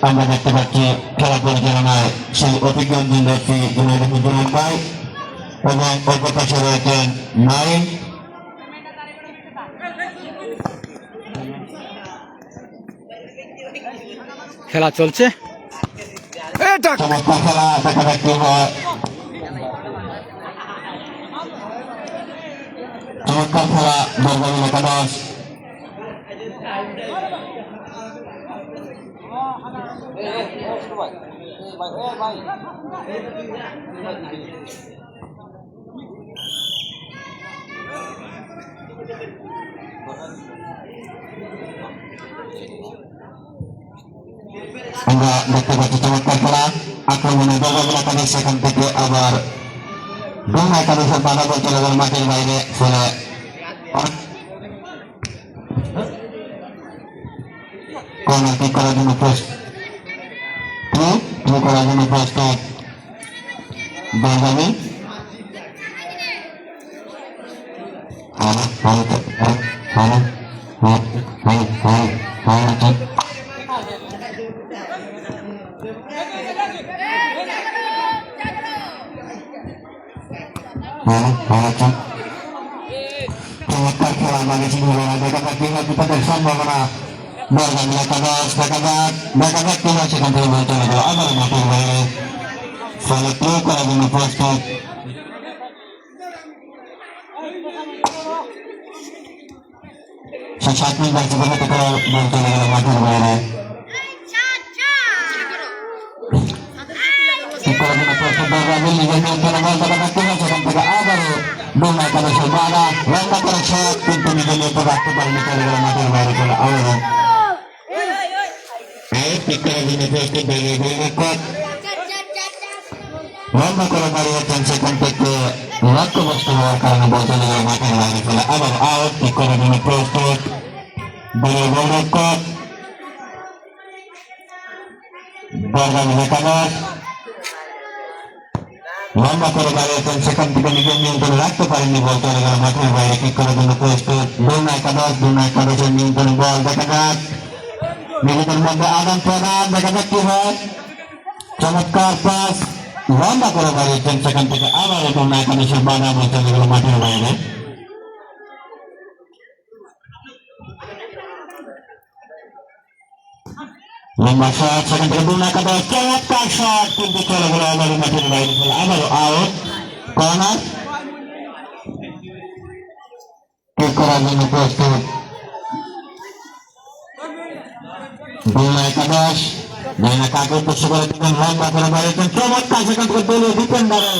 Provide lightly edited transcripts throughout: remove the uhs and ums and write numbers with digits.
আমরা দেখতে পাচ্ছি খেলা পরিচালনায় সেই অভিজ্ঞ ব্যক্তি জুনাইদ ভাই এবং অল্প পাশে রয়েছেন নাইম। খেলা চলছে, চমৎকার খেলা দেখা দেখতে হয়, চমৎকার খেলা দরবারি একাদশ। আমরা দেখতে পাচ্ছি চমৎকার খেলা আক্রমণে দরবারি একাদশ, সেখান থেকে আবার দুই একাদশের বাধা বল চলে গেল মাঠের বাইরে, ফলে কর্নার কিক করার জন্য প্রস্তুত বেঞ্জামিন। চমৎকার খেলা বাংলাদেশি দেখা যাক বিপদের সম্ভাবনা। বরগাম একাদশ দেখা যাক কি হয়, সেখান থেকে বল চলে গেল আবার মাঠের বাইরে, ফলে প্লে করার জন্য প্রস্তুত। সে 7 মিনিট বাকি বল চলে গেল মাঠের বাইরে, করার জন্য প্রস্তুত বরগাম নিজের নিয়ন্ত্রণে বল দেখা যাক কি হয়, সেখান থেকে আবারও বরগাম একাদশের বাধা লম্বা করে শট, কিন্তু নিজের নিয়ন্ত্রণ রাখতে পারেনি, চলে গেল মাঠের বাইরে, ফলে আবারও লম্বা করে দাঁড়িয়েছেন, সেখান থেকে লক্ষ্যবস্তু হওয়ার কারণে বল চলে গেল মাঠের বাইরে, ফলে আবার আউট। ঠিক করার জন্য প্রস্তুত দলীয় গোলরক্ষক বরগাম একাদশ, লম্বা করে দাঁড়িয়েছেন, সেখান থেকে নিজের নিয়ন্ত্রণে রাখতে পারেননি, বল চলে গেল মাঠের বাইরে। ঠিক করার জন্য প্রস্তুত দুই একাদশের নিয়ন্ত্রণে বল দেখা যাক, নিজেদের মধ্যে আদান প্রদান দেখা যাক কি হয়, চমৎকার পাস লম্বা করে দাঁড়িয়েছেন, সেখান থেকে আবার এখন একাদশের বাধা বল চলে গেল মাঠের বাইরে। লম্বা শট, সেখান থেকে দুই একাদশ চমৎকার শট, কিন্তু চলে গেল আবার মাঠের বাইরে, ফলে আবারও আউট। কর্নার ঠিক করার জন্য প্রস্তুত দুই একাদশ, কাকে উদ্দেশ্য করে দিবেন, লম্বা করে দাঁড়িয়েছেন, চমৎকার, সেখান থেকে দলীয় ডিফেন্ডারে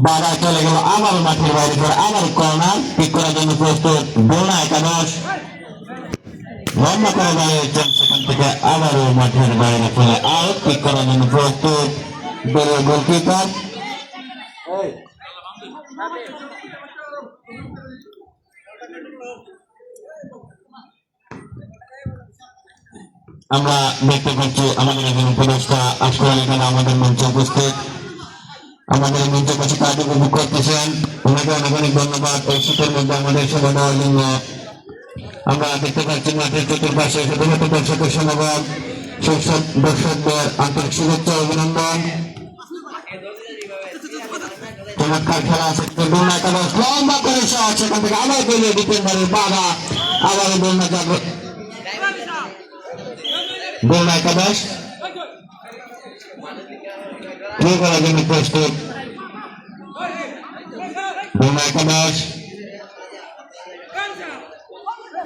বাধা চলে গেল আবারও মাঠের বাইরে, পরে আবার কর্নার ঠিক করার জন্য প্রস্তুত দুই একাদশ, লম্বা করে দাঁড়িয়েছেন, সেখান থেকে আবারও মাঠের বাইরে, ফলে আউট। ঠিক করার জন্য প্রস্তুত দলীয় গোলকিপার। আমরা দেখতে পাচ্ছি আমাদের একজন উপদেষ্টা আশরাফ আলী খান আমাদের মঞ্চে উপস্থিত, আমাদের মঞ্চের কাছে কাজ উপভোগ করতেছেন, ওনাকে অনেক অনেক ধন্যবাদ এই শীতের মধ্যে আমাদের সেবা দেওয়ার জন্য। আমরা দেখতে পাচ্ছি মাঠের চতুর্পাশে শুধুমাত্র দর্শকের সমাগম, সেইসব দর্শকদের আন্তরিক শুভেচ্ছা অভিনন্দন। চমৎকার খেলা আছে, একাদশ লম্বা করে শট, সেখান থেকে আবার দলীয় ডিফেন্ডারের বাধা, আবারও বরগাম একাদশ প্লে করার জন্য প্রস্তুত বরগাম একাদশ,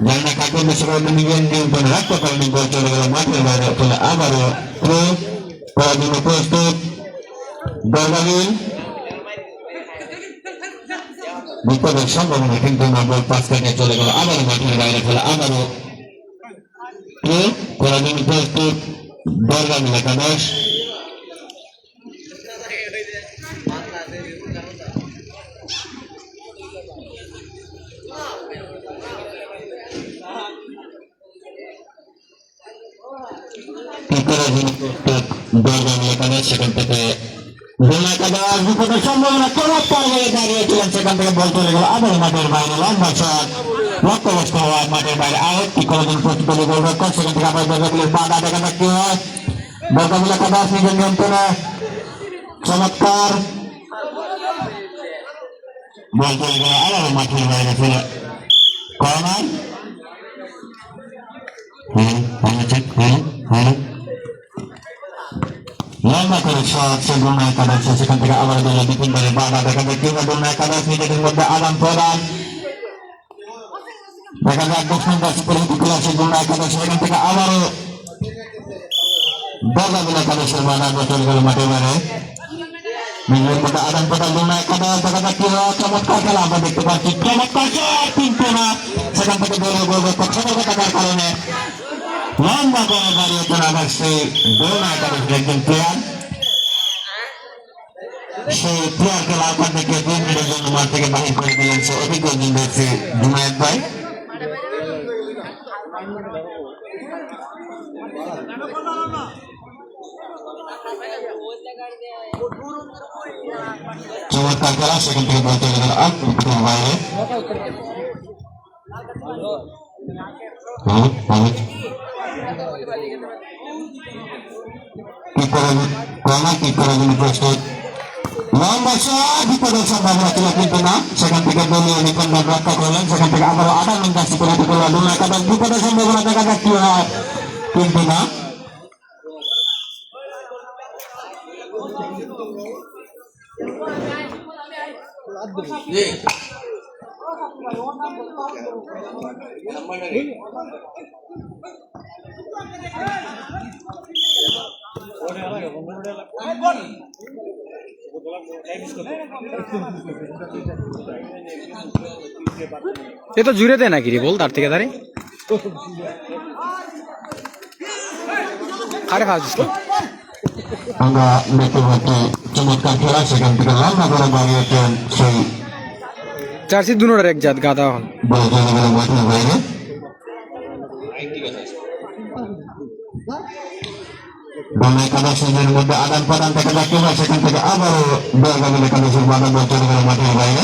জানা কাকে বেশিরভাগ নিজের নিয়ন্ত্রণে রাখতে পারেনি, বল চলে গেল মাঠের বাইরে, ফলে আবারও প্লে করার জন্য প্রস্তুত বরগাম। বিপদের সম্ভাবনা কিন্তু না, বল পাস কাটিয়ে চলে গেল আবারও মাঠের বাইরে, ফলে আবারও প্লে করার জন্য প্রস্তুত বরগাম একাদশ। বরগাম একাদশ, সেখান থেকে বিপদের সম্ভাবনা চমৎকার হয়ে দাঁড়িয়েছিলেন, সেখান থেকে বল চলে গেল আবার মাঠের বাইরে, লম্বা শট লক্ষ্যগ্রস্ত হওয়ার মাঠের বাইরে আউট। কি করেছেন প্রস্তুত গোলরক্ষক, সেখান থেকে আবার বর্গাগুলির বাধা দেখা যাক কি হয়। বর্গাগুলা কাদা নিজের নিয়ন্ত্রণে, চমৎকার বল চলে গেল আবার মাঠের বাইরে ফেলে কর্নার। লম্বা করে শট, সে দুর্নায় কাদাচ্ছে, সেখান থেকে আবার দল ডিফেন্ডারের বাধা দেখা যায় কিংবা দুর্নায় কাদাচ্ছে, নিজেদের মধ্যে আদান প্রদান দেখা যায়। দক্ষিণ পরিহিত ক্লাসে দুর্নায় কাদাচ্ছে, সেখান থেকে আবারও বর্গাগুলা কাদাচ্ছে, বাধা চলে গেল মাঠের বাইরে। নিজের মধ্যে আদান প্রদান দুর্নায় কাদা দেখা যায় কি হয়। চমৎকার খেলা আমরা দেখতে পাচ্ছি, চমৎকার শট কিন্তু না, সেখান থেকে দলীয় গোলরক্ষক সতর্ক থাকার কারণে লম্বা করে দাঁড়িয়ে চলে আসছে দুর্নায় কাদাচ্ছে একজন প্লেয়ার। সেই প্লেয়ারকে লাল কার্ড দেখিয়ে 2 মিনিটের জন্য মাঠ থেকে বাহির করে দিলেন সে অভিজ্ঞ দিয়েছে জুনায়েদ ভাই। চমৎকার খেলা, সেখান থেকে বলতে গেল বাইরে। কি করে প্রস্তুত লম্বা শট, বিপদের সম্ভাবনা ছিল কিন্তু না, সেখান থেকে দলীয় ডিফেন্ডার রক্ষা করলেন, সেখান থেকে আবারও 18 মিনিট আসছে করে দিতে পারলো না। কারণ বিপদের সম্ভাবনা দেখা যাক কি হয় কিন্তু না। এ তো জুড়ে দেয় নাকি রে বল তার থেকে দাঁড়িয়ে আরে হাজ আমরা দেখতে পাচ্ছি চমৎকার খেলা, সেখান থেকে লম্বা করে বাড়িয়েছেন সেই জার্সি দুনোটার এক জাত গাদা হল মাঠের বাইরে। কাদাসের মধ্যে আদান প্রদান দেখা যাচ্ছে, সেখান থেকে আবারও বেলগামিলে কাদাসের বাধা বল চলে গেল মাঠের বাইরে।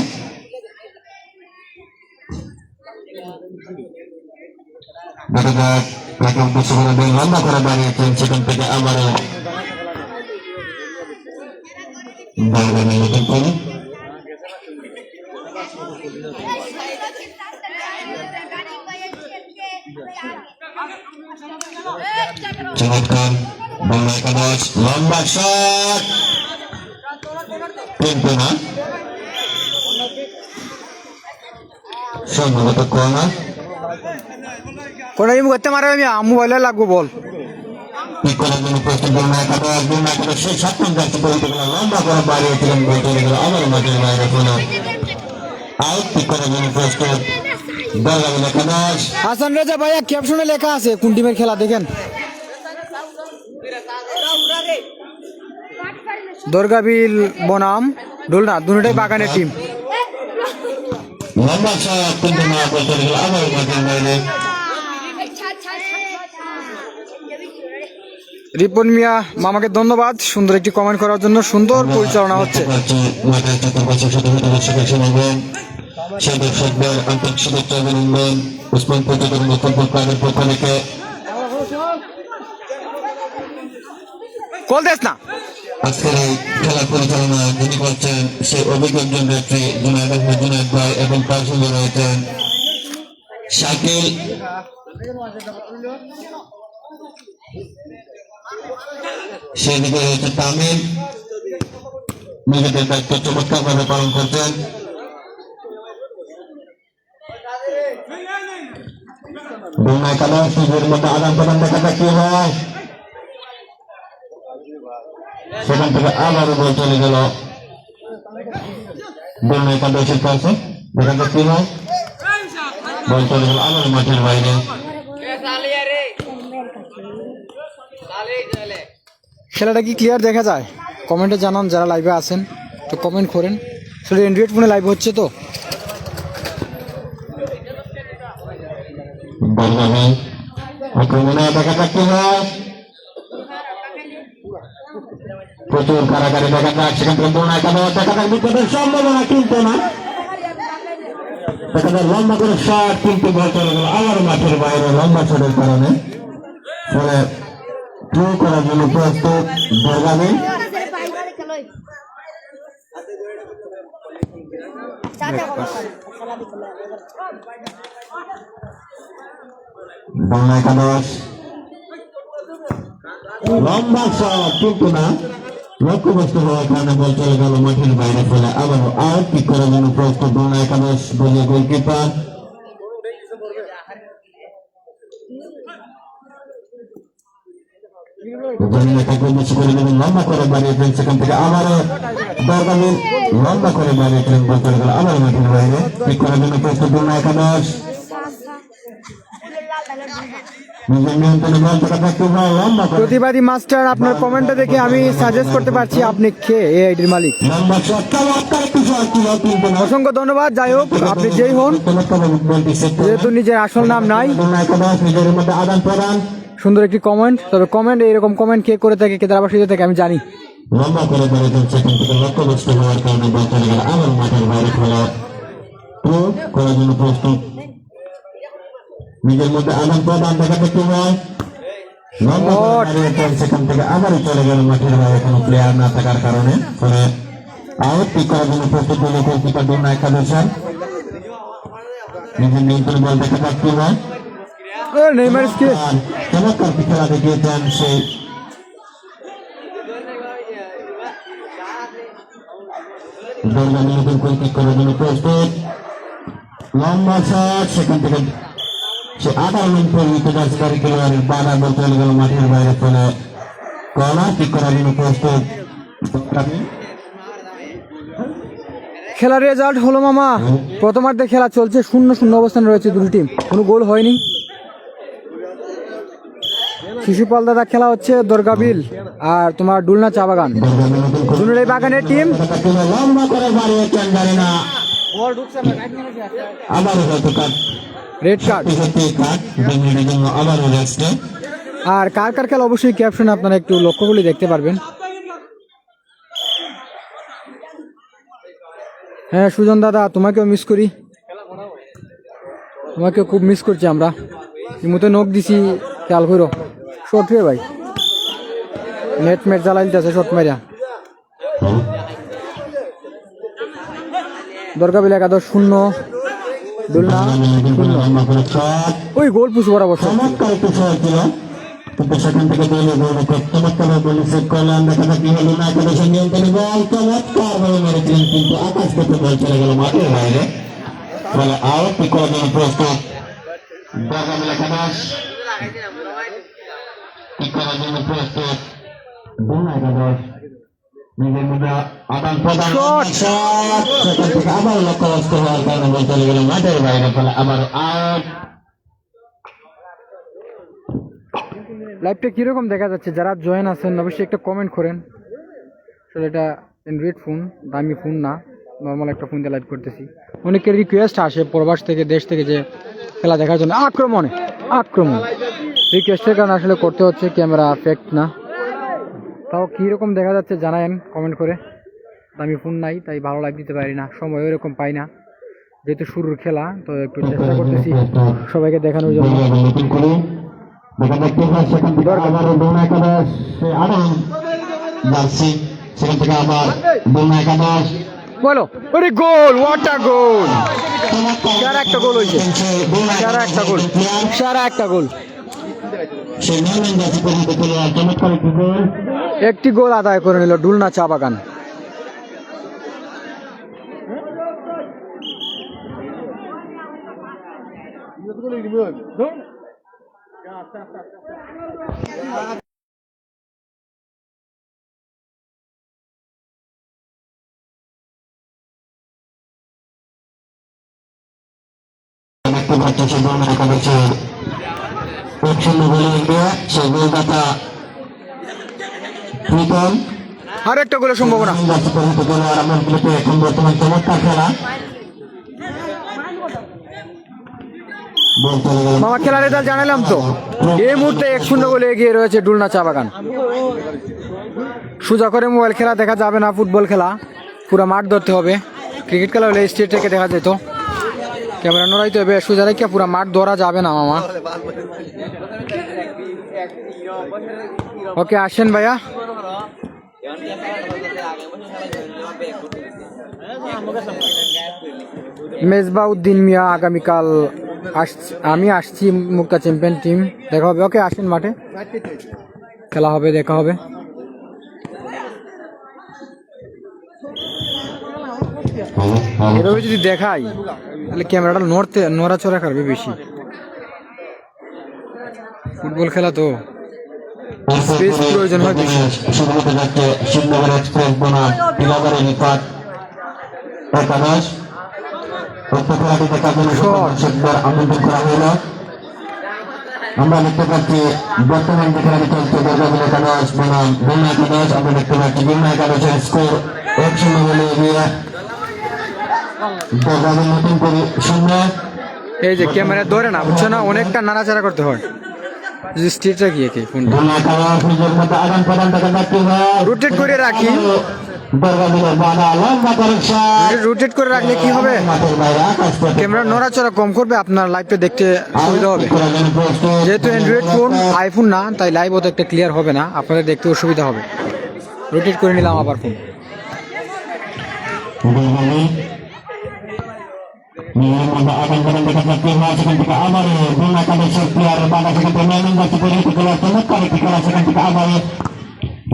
দেখা যাক তাকে উদ্দেশ্য করে বেল লম্বা করে দাঁড়িয়েছেন, সেখান থেকে আবারও বেলগামিলে কিন্তু চমৎকার বাংলা একাদশ লম্বা শট কিন্তু না, সম্ভবত কর্নার। কোনটা করতে মারে আমি মোবাইলে লাগবো বল কি করার জন্য প্রস্তুত বাংলা একাদশ। বাংলা একাদশ সেই 7 যাচ্ছে বলতে গেল লম্বা করে বাড়িয়েছিলেন, বল চলে গেল আবার মাঠের বাইরে কোনো আউট। কি করার জন্য প্রস্তুত বাংলা একাদশ। হাসান রাজা ভাইয়া ক্যাপশনে লেখা আছে কোন টিমের খেলা দেখেন। দুর্গাবিল বনাম ডোলনা দুটোটাই বাগানের টিম। লম্বা শট কিন্তু না, বল চলে গেল আবার মাঠের বাইরে। রিপন মিয়া মামাকে ধন্যবাদ সুন্দর একটি কমেন্ট করার জন্য। সুন্দর পরিচালনা হচ্ছে। দর্শকদের আন্তরিক শুভেচ্ছা অভিনন্দন উসমান প্রতিদিন ফুটবল ক্লাবের পক্ষ থেকে। কল দেস না। আজকের এই খেলা পরিচালনা যিনি করছেন সে অভিজ্ঞ একজন ব্যক্তি জুনায়েদ আহমেদ জুনায়েদ ভাই, এবং তার সঙ্গে রয়েছেন শাকিল। সেদিকে রয়েছে তামিম, নিজেদের দায়িত্ব চমৎকার ভাবে পালন করছেন। দুর্নায় কাদা নিজের মধ্যে আদান প্রদান দেখা যাক কি হয়, সেখান থেকে আবারও বল চলে গেল দুর্নায় কাদাসের কাছে, দেখা যাক কি হয়, বল চলে গেল আবার মাঠের বাইরে। খেলাটা কি ক্লিয়ার দেখা যায়? কমেন্টে জানান যারা লাইভে আছেন, তো কমেন্ট করেন। সেটা অ্যান্ড্রয়েড ফোনে লাইভ হচ্ছে তো। দেখা যাক কি হয়, প্রচুর কারাগারে দেখা যাক, সেখান থেকে দুর্নায় কাদা দেখা যাক বিপদের সম্ভাবনা কিন্তু না, দেখা লম্বা করে শট কিন্তু বল চলে গেল আবার মাঠের বাইরে লম্বা শটের কারণে। পরে থ্রো করার জন্য প্রস্তুত দরগামী। বাংলা একাদশ লম্বা শট কিন্তু না, লক্ষ্যবস্তু হওয়ার কারণে বল চলে গেল মাঠের বাইরে। ফলে আবার আউট কিক করার জন্য প্রস্তুত বাংলা একাদশ দলীয় গোলকিপার। লম্বা করে বাড়িয়েছেন, সেখান থেকে আবারও দরগামী লম্বা করে বাড়িয়েছিলেন, বল চলে গেল আবার মাঠের বাইরে। কিক করার জন্য প্রস্তুত বাংলা একাদশ। প্রতিবাদী মাস্টার, আপনার কমেন্টটা দেখে আমি সাজেস্ট করতে পারছি আপনি কে এই আইডির মালিক। অসংখ্য ধন্যবাদ। যাই হোক, আপনি যেই হন, যেহেতু নিজের আসল নাম নাই, সুন্দর একটি কমেন্ট। তবে কমেন্ট, এইরকম কমেন্ট কে করে থাকে, কে দ্বারা বাসিত থাকে আমি জানি। লম্বা করে সেখান থেকে লক্ষ্যবস্তু হওয়ার কারণে বল চলে গেল আবার মাঠের বাইরে। খেলা করার জন্য প্রস্তুত, নিজের মধ্যে আদান প্রদান দেখাতে কি হয়, সেখান থেকে আবারও চলে গেল মাঠের বাইরে কোনো প্লেয়ার না থাকার কারণে। ফলে আউট কিক করার জন্য প্রস্তুত হল গোলকিপার বাংলা একাদশের। নিজের নিয়ন্ত্রণে বল দেখাতে কি হয়, চমৎকার কি খেলা দেখিয়েছেন সেই দরগামী। নতুন গোল কিক করার জন্য প্রস্তুত, লম্বা শট, সেখান থেকে সে 18 মিনিট পরিমিত জার্সিধারী খেলোয়াড়ের বাধা বল চলে গেল মাঠের বাইরে। ফলে কর্নার কিক করার জন্য প্রস্তুত। খেলার রেজাল্ট হলো মামা, প্রথমার্ধে খেলা চলছে, 0-0 অবস্থানে রয়েছে দুটি টিম, কোনো গোল হয়নি। শিশুপাল দাদা খেলা হচ্ছে দরগাবিল আর তোমার ডুলনা চা বাগান, দুটোই বাগানের টিম। লম্বা করে বাড়িয়েছেন, জানি না আবারও রেড কার্ড। আর কার কার খেলা অবশ্যই ক্যাপশনে আপনারা একটু লক্ষ্য করলে দেখতে পারবেন। হ্যাঁ সুজন দাদা, তোমাকেও মিস করি, তোমাকেও খুব মিস করছি আমরা। ইমুতে নখ দিছি, খেয়াল করো। শর্ট রে ভাই, নেট মেট জ্বালাই দিতেছে শর্ট মারিয়া। দরগাবিল 11-0, দুলনা 0। ওই গোল পুষু বরাবর চমৎকার একটু শট ছিল, কিন্তু সেখান থেকে চমৎকার বলে সেট করলেন। দেখা যাক কি হলো না একাদশের নিয়ন্ত্রণে বল চমৎকার ভাবে মেরেছিলেন, কিন্তু আকাশ থেকে বল চলে গেল মাঠের বাইরে। বলে আউট কিক করার জন্য প্রস্তুত দরগাবিল একাদশ। কিক করার জন্য প্রস্তুত বাংলা একাদশ, নিজের মধ্যে আদান প্রদান, সেখান থেকে আবার লক্ষ্যবস্তু হওয়ার কারণে বল চলে গেল মাঠের বাইরে। ফলে আবার আউট। লাইভটা কিরকম দেখা যাচ্ছে, যারা জয়েন আছেন অবশ্যই একটা কমেন্ট করেন। আসলে এটা অ্যান্ড্রয়েড ফোন, দামি ফোন না, নর্মাল একটা ফোন দিয়ে লাইভ করতেছি। অনেকের রিকোয়েস্ট আসে প্রবাস থেকে, দেশ থেকে, যে খেলা দেখার জন্য আক্রমণ রিকোয়েস্টের কারণে আসলে করতে হচ্ছে, ক্যামেরা ফেক্ট না। তাও কীরকম দেখা যাচ্ছে জানায়েন কমেন্ট করে। দামি ফোন নাই, তাই ভালো লাইভ দিতে পারি না, সময় ওইরকম পাই না, যেহেতু শুরুর খেলা, তো একটু চেষ্টা করতেছি সবাইকে দেখানোর জন্য। বলো, ওরে গোল, হোয়াট আ গোল! সারা একটা গোল হয়েছে, সারা একটা গোল। একটি গোল আদায় করে নিল ডুলনা চা বাগান। আর একটা গোলের সম্ভাবনা। এখন বর্তমান চমৎকার খেলা, মামা খেলার রেজাল্ট জানালাম তো। এই মুহূর্তে 1-0 গোলে এগিয়ে রয়েছে ডুলনা চা বাগান। সোজা করে মোবাইল খেলা দেখা যাবে না, ফুটবল খেলা পুরো মাঠ ধরতে হবে। ক্রিকেট খেলা হলে স্টেট থেকে দেখা যেত। ক্যামেরা নড়াইতে হবে, সোজা রেখে পুরা মাঠ ধরা যাবে না মামা। ওকে আসেন ভাইয়া। মেজবাউদ্দিন মিয়া আগামীকাল আমি আসছি মুক্তা চ্যাম্পিয়ন টিম, দেখা হবে। ওকে আসেন মাঠে, খেলা হবে, দেখা হবে। এভাবে যদি দেখাই তাহলে ক্যামেরাটা নড়াচড়া করবে বেশি। ফুটবল খেলা তো স্পেস প্রয়োজন হয় বেশি। শুরু হতে যাচ্ছে শিবনগর এক্সপ্রেস বনাম টিলাবাড়ি নিকট একাদশ। উক্ত খেলাটিতে কার্যকর আমন্ত্রণ করা হইল। আমরা দেখতে পাচ্ছি বর্তমান যে খেলাটি চলছে দুর্গাপুর একাদশ বনাম বন্যা একাদশ। আমরা দেখতে পাচ্ছি বন্যা একাদশের স্কোর 1-0 বলে এগিয়ে দুর্গাপুর নতুন করে 0। এই যে ক্যামেরা ধরে না, বুঝছো না, অনেকটা নাড়াচাড়া করতে হয়। যদি স্ট্রিট রাখি একে ফোনটা বন্যা একাদশ নিজের মতো আদান প্রদান থেকে দেখতে হয়। রোটেট করে রাখি। দুর্গাপুরের বাধা লম্বা করেকশন। রোটেট করে রাখলে কি হবে, মাঠের বাইরে আকাশ পথে ক্যামেরা নড়াচড়া কম করবে, আপনার লাইভটা দেখতে সুবিধা হবে। যেহেতু অ্যান্ড্রয়েড ফোন, আইফোন না, তাই লাইভ অত একটা ক্লিয়ার হবে না, আপনাদের দেখতে অসুবিধা হবে। রোটেট করে নিলাম আবার ফোন। আদান প্রদান থেকে দেখতে হয়। সেখান থেকে আবার বন্যা একাদশের প্লেয়ারের বাধা সেখান থেকে ম্যানিং যাচ্ছে পরিণত করার চমৎকার একটি খেলা। সেখান থেকে আবার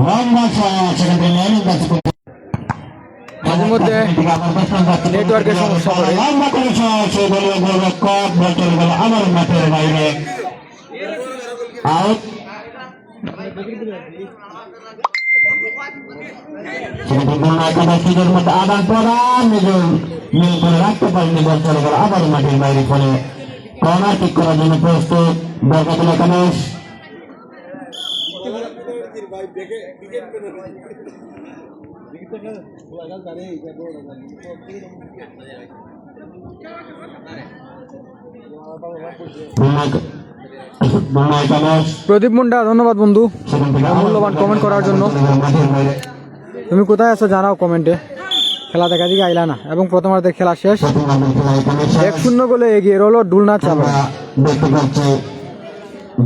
লম্বা শট, সেখান থেকে ম্যানিং যাচ্ছে মাঝে মধ্যে নেটওয়ার্কের সমস্যা করে। লম্বা করে শট, সেই বলে গোলরক্ষক বল চলে গেল আবার মাঠের বাইরে, আউট। বন্যা একাদশ নিজের মধ্যে আদান প্রদান নিজের মিল করে রাখতে পারেনি, বল চলে গেল আবার মাঠের বাইরে। ফলে কর্নার কিক করার জন্য প্রস্তুত দুর্গাপুর একাদশ। বন্যা একাদশ প্রদীপ মুন্ডা, ধন্যবাদ বন্ধু সেখান থেকে মূল্যবান কমেন্ট করার জন্য। মাঠের বাইরে। তুমি কোথায় আছো জানাও কমেন্টে। খেলা দেখা দিকে আইলা না, এবং প্রথমার্ধের খেলা শেষ, 1-0 গোলে এগিয়ে রইল ডুলনা চাপা। আমরা দেখতে পাচ্ছি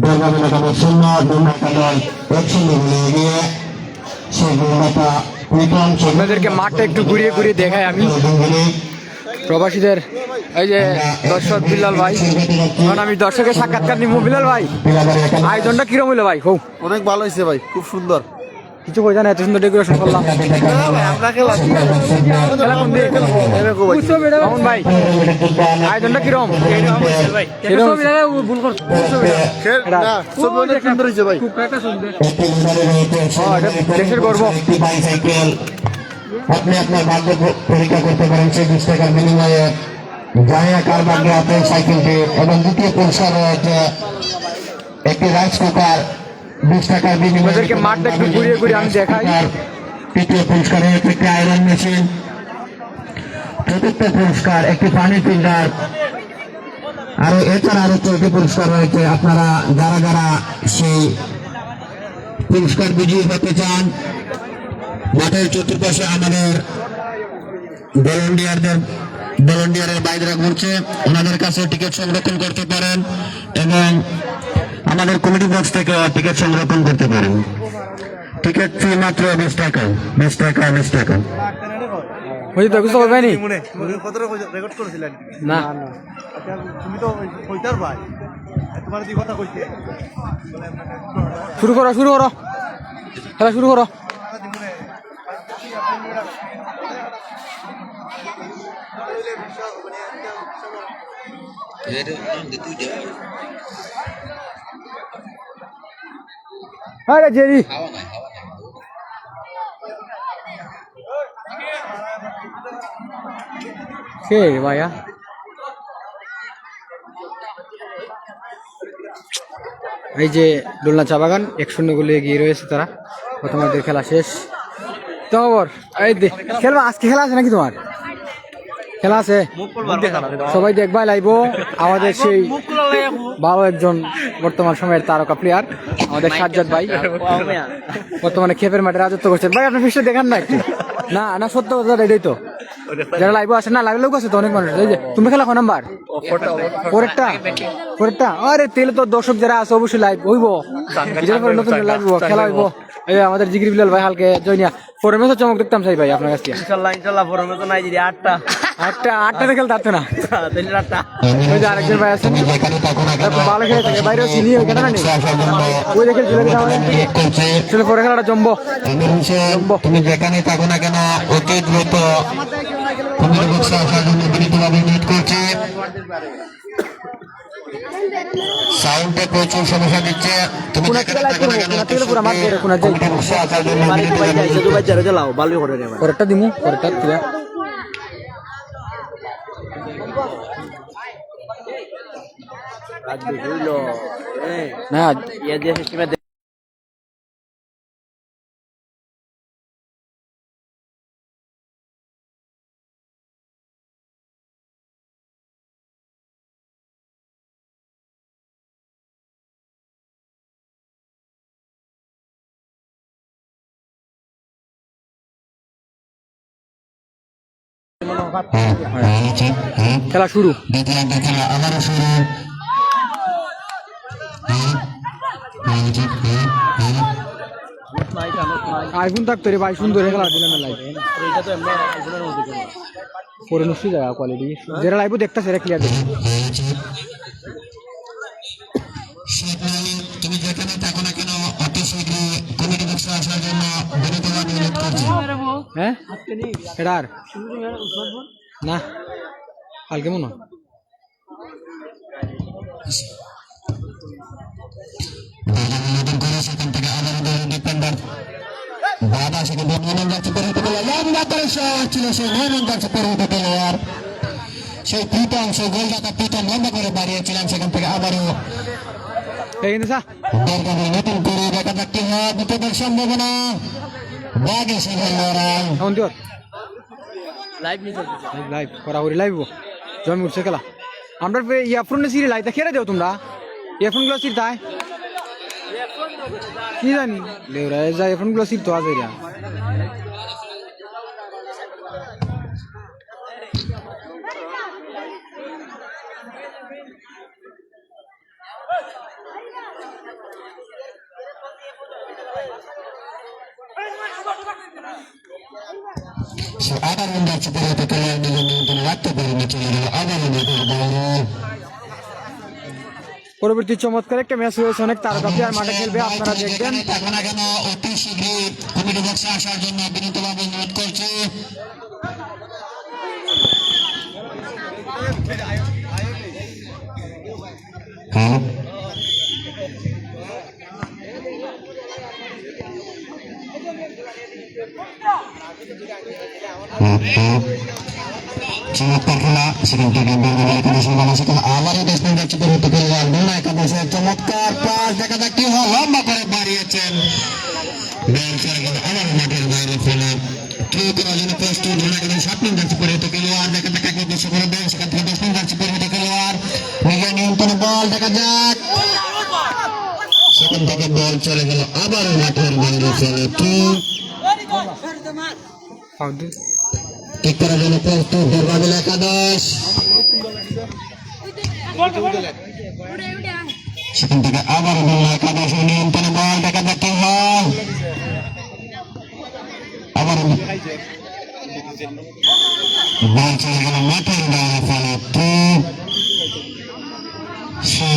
দুর্গাপুর একাদশ 0, বন্যা একাদশ 1-0 বলে এগিয়ে। সেই গোলটা রিটার্ন আপনাদেরকে মাঠটা একটু ঘুরিয়ে ঘুরিয়ে দেখাই আমি। প্রবাসীদের এই যে দর্শক বিলাল ভাই, এখন আমি দর্শকের সাক্ষাৎকার নিব। বিলাল ভাই, আয়োজনটা কিরম হইলো ভাই? হোক, অনেক ভালো হয়েছে ভাই, খুব সুন্দর। কিছু কই জানা, এত সুন্দর ডেকোরেশন করলাম। মামুন ভাই, আয়োজনটা কিরম? সুন্দর হয়েছে ভাই। দেশের গর্ব। আপনি আপনার ভাগ্য পরীক্ষা করতে পারেন সেই 20 টাকার বিনিময়ে। জানি না কার ভাগ্যে আপনার সাইকেলটি, এবং দ্বিতীয় পুরস্কার রয়েছে একটি রাইস কুকার 20 টাকার বিনিময়ে। ওদেরকে মাঠটা একটু ঘুরিয়ে ঘুরিয়ে আমি দেখাই। তৃতীয় পুরস্কার রয়েছে একটি আয়রন মেশিন। চতুর্থ পুরস্কার একটি পানি ফিল্টার। আরো এছাড়া আরো 4টি পুরস্কার রয়েছে। আপনারা যারা যারা সেই পুরস্কার বিজয়ী হতে চান, মাঠের চতুর্পাশে আমাদের ভলান্টিয়ারের বাইরেরা ঘুরছে, ওনাদের কাছে টিকিট সংরক্ষণ করতে পারেন, এবং আমাদের কমিটি বক্স থেকে টিকিট সংরক্ষণ করতে পারেন। টিকিট ফি মাত্র 20 টাকা। হয়ে তো বুঝতে পারবে নি রেকর্ড করেছিলেন না। আচ্ছা, তুমি তো কইতার ভাই, তোমার যে কথা কইতে শুরু করো খেলা শুরু করো। আরে জেরি কে ভাইয়া? এই যে ডোলনা চা বাগান 1-0 গোলে এগিয়ে রয়েছে তারা। প্রথমার্ধের খেলা শেষ। তোমার এই খেলবা, আজকে খেলা আছে নাকি? তোমার খেলা আছে, সবাই দেখবা লাইব। আমাদের সেই ভালো একজন বর্তমান সময়ের তারকা প্লেয়ার আমাদের সাজ্জাদ ভাই বর্তমানে খেপের মাঠে রাজত্ব করছেন। ভাই আপনার ফিসটা দেখান না একটু। না না, সত্য কথা এটাই তো। যারা লাইভ আছে না, লাইভ লোক আছে তো অনেক মানুষ। এই যে তুমি খেলা কোন নাম্বার? পরেরটা। আরে তেলে তো দর্শক যারা আছে অবশ্যই লাইভ হইব, এটার পরে নতুন লাইভ হইব, খেলা হইব। এই যে আমাদের জিগির বিলাল ভাই হালকে জয়নিয়া ফোরামে তো চমক দেখতাম চাই ভাই আপনার কাছে। ইনশাল্লাহ ফোরামে তো নাই যদি আটটাতে খেলতে পারতো না। তাহলে 8টা ওই যে আরেকজন ভাই আছেন ভালো খেলে থাকে, বাইরেও চিনি ওই খেলা নেই, ওই দেখে চলে পরে খেলাটা জমবো। তুমি যেখানে থাকো না কেন অতি দ্রুত কমিটি বক্সে আসার জন্য বিনীতভাবে অনুরোধ করছি। সাউন্ডে প্রচুর সমস্যা দিচ্ছে, তুমি যেখানে থাকো না কেন কমিটি বক্সে আসার জন্য বিনীতভাবে পরেরটা দিমু, পরেরটা না খেলা শুরু। খেলা আবারও শুরু। আইফোন থাকতো রে ভাই, সুন্দর খেলা দিলাম লাইভ পরে নষ্ট যায় কোয়ালিটি, যারা লাইভও দেখতেছে এরা ক্লিয়ার দেখে। তুমি যেখানে থাকো না কেন অতি শীঘ্রই কমিটি বক্সে আসার জন্য বিনীতভাবে অনুরোধ করছি। হ্যাঁ এটার না কালকে মনে হয় নতুন করে সেখান থেকে আবার ডিপেন্ডার বাধা সেখানে নয়ন যাচ্ছে পরিহিত প্লেয়ার, লম্বা করে শট ছিল সেই নয়ন যাচ্ছে পরিহিত প্লেয়ার, সেই প্রীতম, সেই গোলদাতা প্রীতম লম্বা করে বাড়িয়েছিলেন, সেখান থেকে আবারও নতুন করে দেখা যাক কি হয়, বিপদের সম্ভাবনা, বাঘে সিংহের লড়াই। লাইভ করাকরি লাইভ জমি উঠছে খেলা। আমরা ইয়ারফোন সিরি লাইতে খেলে দেও তোমরা, ইয়ারফোন গুলো সিরতায় কি জানি লেউরা যা ইয়ারফোন গুলো সির তো আছে আবার যাচ্ছে পরিহিত প্লেয়ার নিজের নিয়ন্ত্রণে রাখতে পারেনি, চলে গেল আবারও নতুন বল। পরবর্তী চমৎকার একটা ম্যাচ হয়েছে, অনেক তারকা প্লেয়ার মাঠে খেলবে, আপনারা দেখবেন। থাকো না কেন অতি শীঘ্রই কমিটি বক্সে আসার জন্য বিনীতভাবে অনুরোধ করছি। চমৎকার খেলা, সেখান থেকে আবারও দেশপ্রেম যাচ্ছে পরিহিত প্লেয়ার, একাদশের চমৎকার পাস, দেখা যাক কি হয়, লম্বা করে বাড়িয়েছেন, বল চলে গেল আবারও মাঠের বাইরে ফেলে থ্রো করার জন্য প্রস্তুত, একাদশ 7 মিনিট যাচ্ছে পরিহিত খেলোয়াড়, দেখা যাক কাকে উদ্দেশ্য করে দেন, সেখান থেকে 10 মিনিট যাচ্ছে পরিহিত খেলোয়াড়, নিজের নিয়ন্ত্রণে বল, দেখা যাক, সেখান থেকে বল চলে গেল আবারও মাঠের বাইরে ফেলে ঠিক করার জন্য প্রস্তুত দুর্গাবিল একাদশ, সেখান থেকে আবারও একাদশ নিয়ন্ত্রণে বল, দেখা যাক কি হয়, আবারও বল চলে গেল মাঠের বাইরে ফেলে সে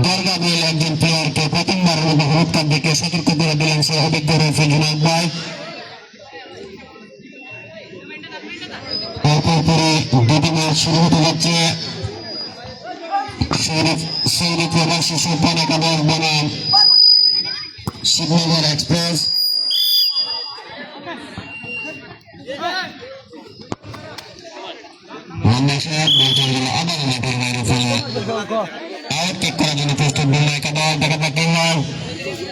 দুর্গাবিল একজন প্লেয়ারকে প্রথমবারের মতো হলুদ কার্ড দেখে সতর্ক করে দিলেন সে অভিজ্ঞ রেফারি জুনায়েদ ভাই। পরে দুটি ম্যাচ শুরু হতে যাচ্ছে, সৌদি প্রবাসী সুপার একাদশ বনাম শিবনগর এক্সপ্রেস। আবার মাঠের বাইরে ফেলে আউট কিক করার জন্য প্রস্তুত বল একাদশ, দেখা যাক কি হয়,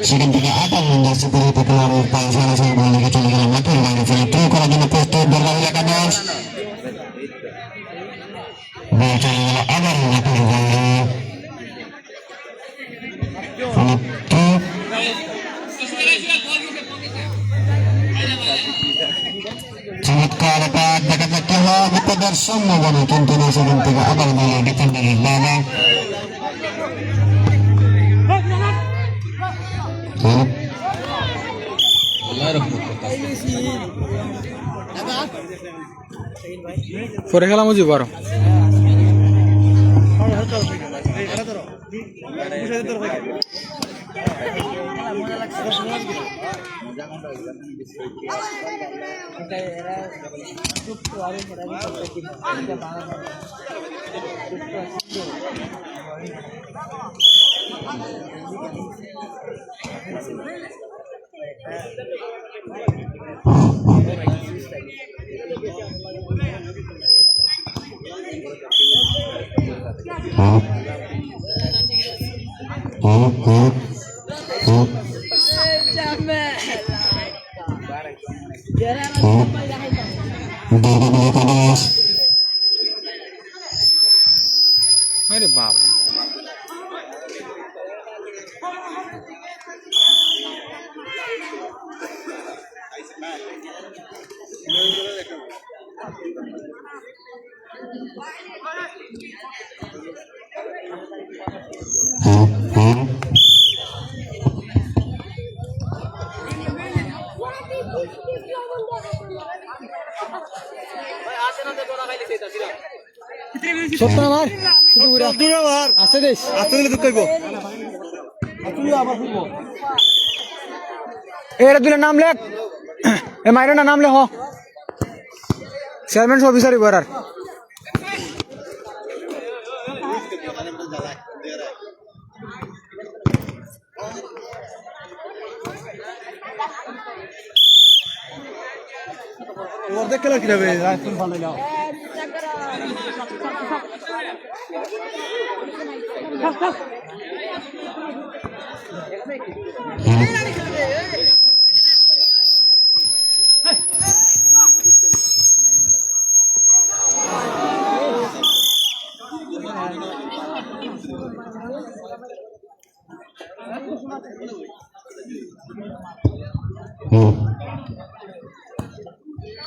সেখান থেকে 58 রান যাচ্ছে পরিহিত খেলোয়াড়ের পায়ে সরাসরি বল লেগে চলে গেল মাঠের বাইরে ফেলে থ্রো করার জন্য প্রস্তুত দুর্গাবিল একাদশ, বল চলে গেল আবার মাঠের বাইরে চমৎকার দেখা যাক করতে হয় তাদের সম্ভাবনা কিন্তু না সেখান থেকে আবার বলে ডিফেন্ডারের বাবা পরে খেলা মুজি পারো अरे बाप সত্য আমার শুধু উড়া দূরে আর আসতে দেশ আস্তে দিলে দুঃখ হইব তুমি আবার ফুটবো এরা দুলে নাম লেখ এ মাইরে না নাম লেখ চেয়ারম্যান অফিসার ইবরার অর্ধেক খেলা কিভাবে রাইফেল ভালো নাও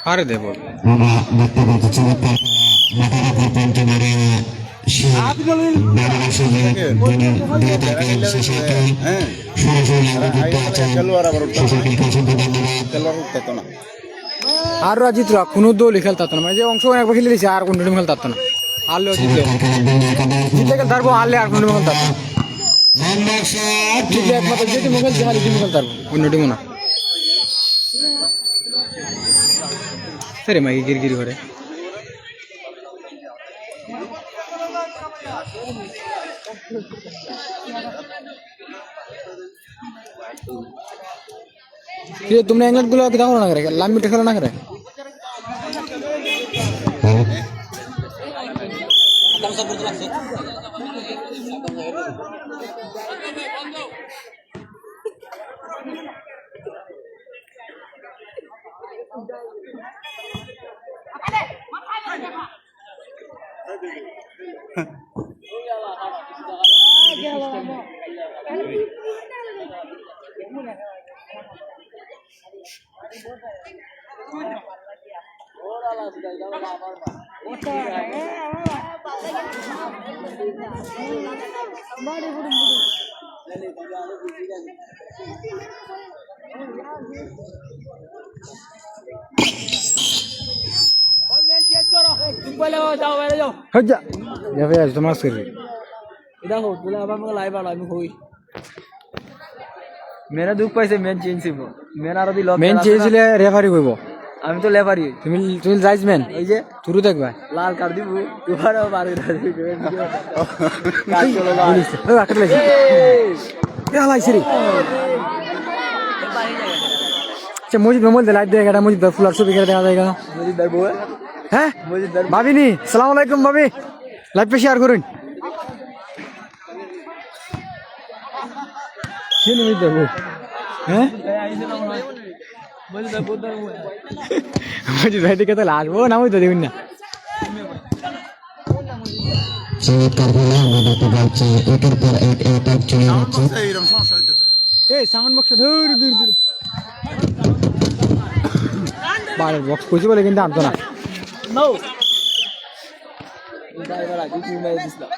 আরে দে বল আমরা দেখতে পাচ্ছি চমৎকার মাথার উপর পয়েন্টে মারিয়ে সে বাবার সঙ্গে দিয়ে থাকেন শেষে সরাসরি যুক্ত আছেন শেষে পছন্দ ধন্যবাদ আর জিতরা কোনো দলই খেলতে না মানে যে অংশগ্রহণ একবার খেলে দিয়েছে আর কোনো টিম খেলতে না হারলেও জিতলে জিতলে খেলতে পারবো হারলে আর কোনো টিম খেলতে পারবো জিতলে একমাত্র যে টিম খেলছে হারলে টিম খেলতে পারবো অন্য টিমও না সরে মাই গিরগিরি করে तुमने इंग्लैंड गुलो कितना होना करेगा लांबी टेकल ना करे हजा या फिर आज तमाश कर रही इधर हो बोला अब मैं लाइव वाला मैं कोई मेरा दुख पैसे मेन चेंज से मेरा आरो दिल मेन चेंज ले रेफারি কইবো আমি তো লেফারি তুমি তুমি জাজমেন এই যে তুরু দেখবা লাল কার্ড দিব দুবার বার করে দিব কাজ চলো ভাই ও আটকে লাগছে এ হালাই সিরি আচ্ছা মজিদ মোবাইল দে লাইভ দেখা মজিদ ফুলার ছবি করে দেখা যায় কেন মজিদ দার বউ হ্যাঁ মজিদ দার ভাবি নি আসসালামু আলাইকুম ভাবি লাইভ পে শেয়ার করুন কেন মজিদ দার বউ হ্যাঁ মজিদ দার বউ দার বউ মজিদ ভাই দেখে তো আসবো না আমি তো দেখুন না চমৎকার বলে আমরা দেখতে পাচ্ছি একের পর এক অ্যাটাক চলে যাচ্ছে এইরকম সমস্যা হইতেছে এই সাউন্ড বক্স ধর দূর দূর বাড়ির বক্স কইছি বলে কিন্তু আনতো না নো এবার আগে কি মেরে দিছিলাম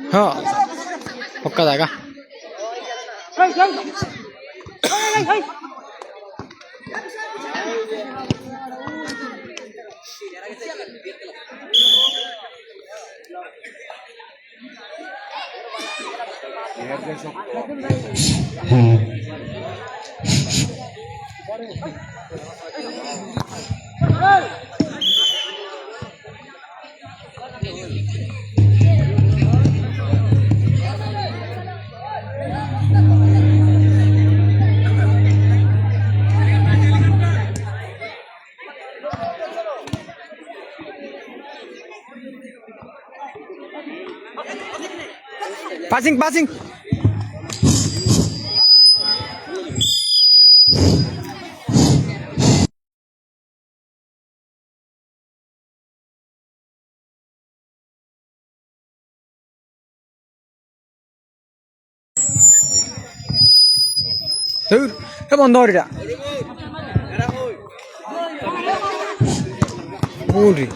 हाँ पक्का जाएगा पासिंग पासिंग बंद हो रहा बोल रही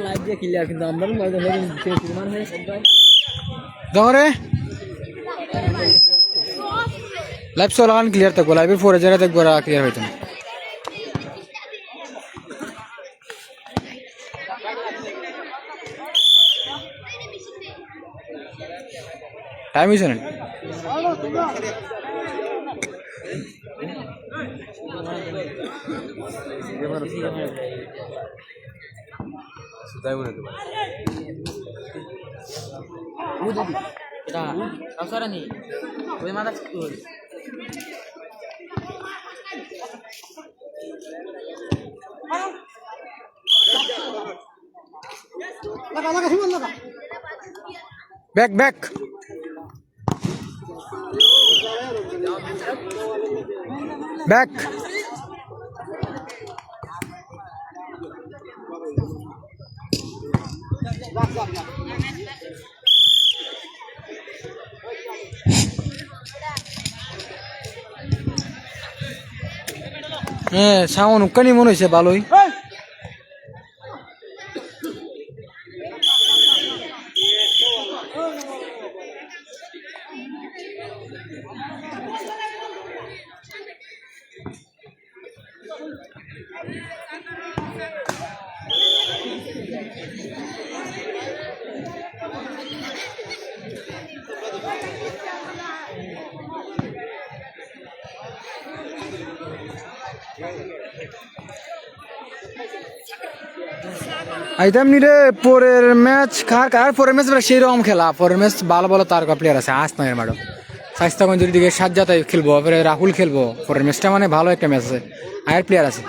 লাইভ দিয়ে ক্লিয়ার কিন্তু আমরা दौरे लाइव सो लगान क्लियर तक बोला फोर जरा तक बोला क्लियर होता है टाइम ही सुन এটা কাউসারা নি ওই মাথা তুই बैक बैक बैक সাউন্ড উকানি মনে হয়েছে ভালোই আইতাম নিরে পরের ম্যাচ কার পরের ম্যাচ সেই রকম খেলা পরের ম্যাচ ভালো ভালো তারকা প্লেয়ার আছে আজ নয় ম্যাডাম স্বাস্থ্যগঞ্জের দিকে সাজ্জাদ খেলবো রাহুল খেলবো পরের ম্যাচটা মানে ভালো একটা ম্যাচ আছে আয়ের প্লেয়ার আছে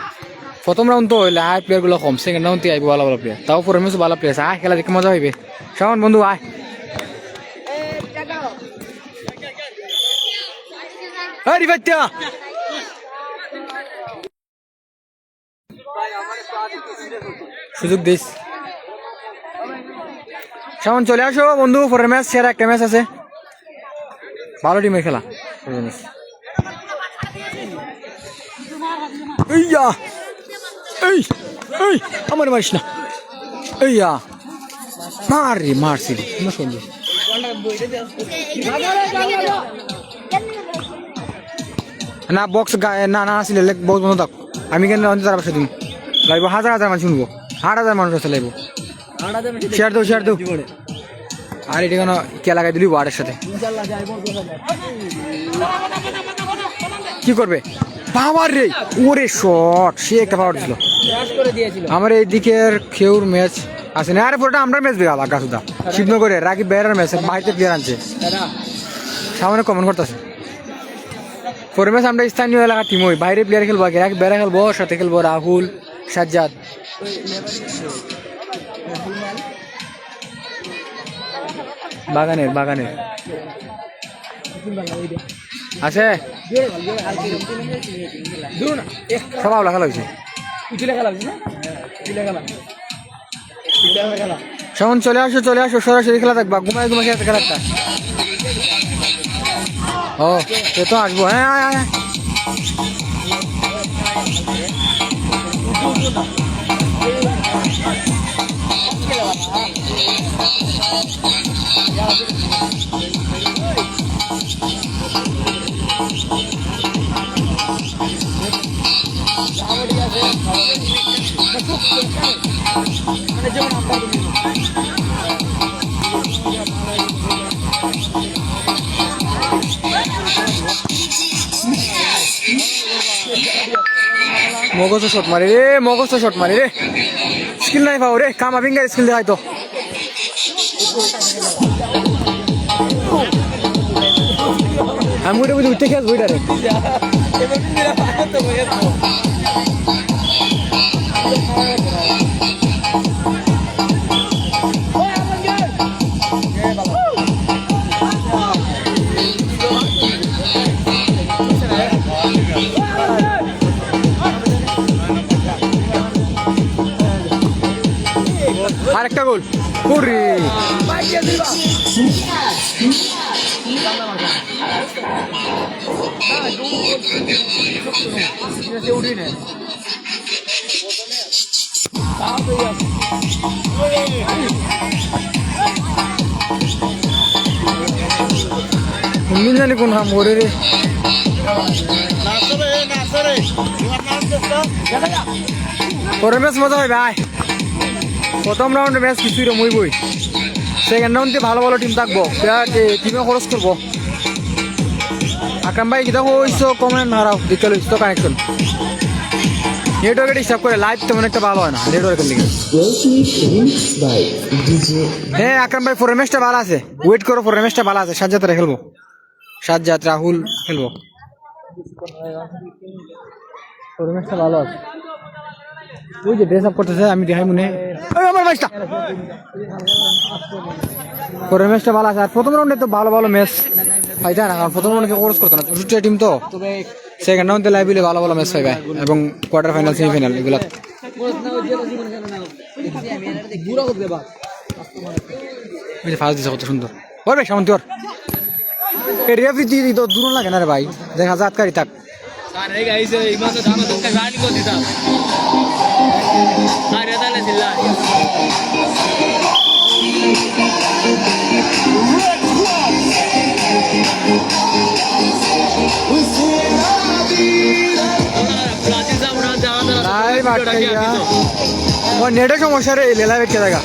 প্রথম রাউন্ড তো হইলে আয়ের প্লেয়ারগুলো কম সেকেন্ড রাউন্ড আইব ভালো ভালো প্লেয়ার তাও পরের ম্যাচ ভালো প্লেয়ার আছে আয় খেলা দেখে মজা হইবে শাওন বন্ধু আয় সুযোগ দিস শাওন চলে আসো বন্ধু পরের ম্যাচ সেরা একটা ম্যাচ আছে ভালো টিমের খেলা আমার মারিস না মারছি না বক্স না না আসলে বক্স বন্ধ থাক আমি কেন তার পাশে দিন লাগবো হাজার হাজার মানুষ শুনবো 8,000 মানুষ আছে লাগবো শেয়ার দাও আর এটা কেন কে লাগাই দিলি ওয়ার্ডের সাথে কি করবে পাওয়ার রে ওরে শট সে একটা পাওয়ার দিল আমার এই দিকের খেউর ম্যাচ আছে না আরে পুরোটা আমরা ম্যাচ বেরা লাগা সুদা শিবনগরে রাকিব বেরার ম্যাচ বাইরে প্লেয়ার আনছে সামনে কমেন্ট করতেছে পরে ম্যাচ আমরা স্থানীয় এলাকার টিম হই বাইরে প্লেয়ার খেলবো আগে রাকিব বেরা খেলবো সাথে খেলবো রাহুল সাজ্জাদ বাগানের আছে সব আওলা খেলা হয়েছে শোন চলে আসো সরাসরি খেলা দেখবা ঘুমাই খেলা খেলাটা ও সে তো আসবো হ্যাঁ আয় আয় মগজ শট মারি রে স্কিল নাই পাও রে কামা ফিঙ্গার স্কিল দেখাই তো আমি ওটা বুঝি উঠতে খেয়াল বইটা রে আরেকটা গোল ওরে জানি কোন হাম ওরে রে পরে ম্যাচ মজা হয় ভাই প্রথম রাউন্ডে ম্যাচ কিছুই রমই বই সেকেন্ড রাউন্ডে ভালো ভালো টিম থাকবো টিমে খরচ করবো আকরাম ভাই কিতা হইছো কমেন্ট হারাও দেখতে লইছ তো কানেকশন নেটওয়ার্কের হিসাব করে লাইভ তেমন একটা ভালো হয় না নেটওয়ার্কের লিগে হ্যাঁ আকরাম ভাই ফোর ম্যাচটা ভালো আছে ওয়েট করো ফোর ম্যাচটা ভালো আছে সাজ্জাদরা খেলবো সাজ্জাদ রাহুল খেলবো ফোর ম্যাচটা ভালো আছে ওই যে ড্রেস আপ করতেছে আমি দেখাই মনে আমার ম্যাচটা পরের ম্যাচটা ভালো আছে আর প্রথম রাউন্ডে তো ভালো ভালো ম্যাচ পাইতা না কারণ প্রথম রাউন্ডে খরচ করতো না 64 টিম তো সেকেন্ড রাউন্ডে লাইভ হলে ভালো ভালো ম্যাচ পাইবে এবং কোয়ার্টার ফাইনাল সেমিফাইনাল এগুলো ফার্স্ট দিছে কত সুন্দর ওর ভাই সামন্ত ওর রেফারি দিয়ে তো দূর লাগে না রে ভাই দেখা যাক কারি থাক अरे गाइस इमान तो दामा तो गाड़ी को दीता अरे दाले दिल्ला নাই বাটকাইয়া ও নেটে সমস্যা রে লেলা বেকে জায়গা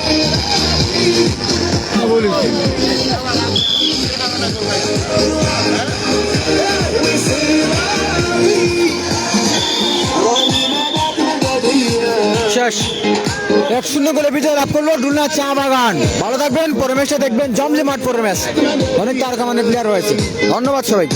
বলি শেষ 1-0 গোলে বিজয় লাভ করলো ডুলনা চা বাগান ভালো থাকবেন পরে ম্যাচটা দেখবেন জমজমাট পরে ম্যাচ অনেক তারকা মানে প্লেয়ার রয়েছে ধন্যবাদ সবাই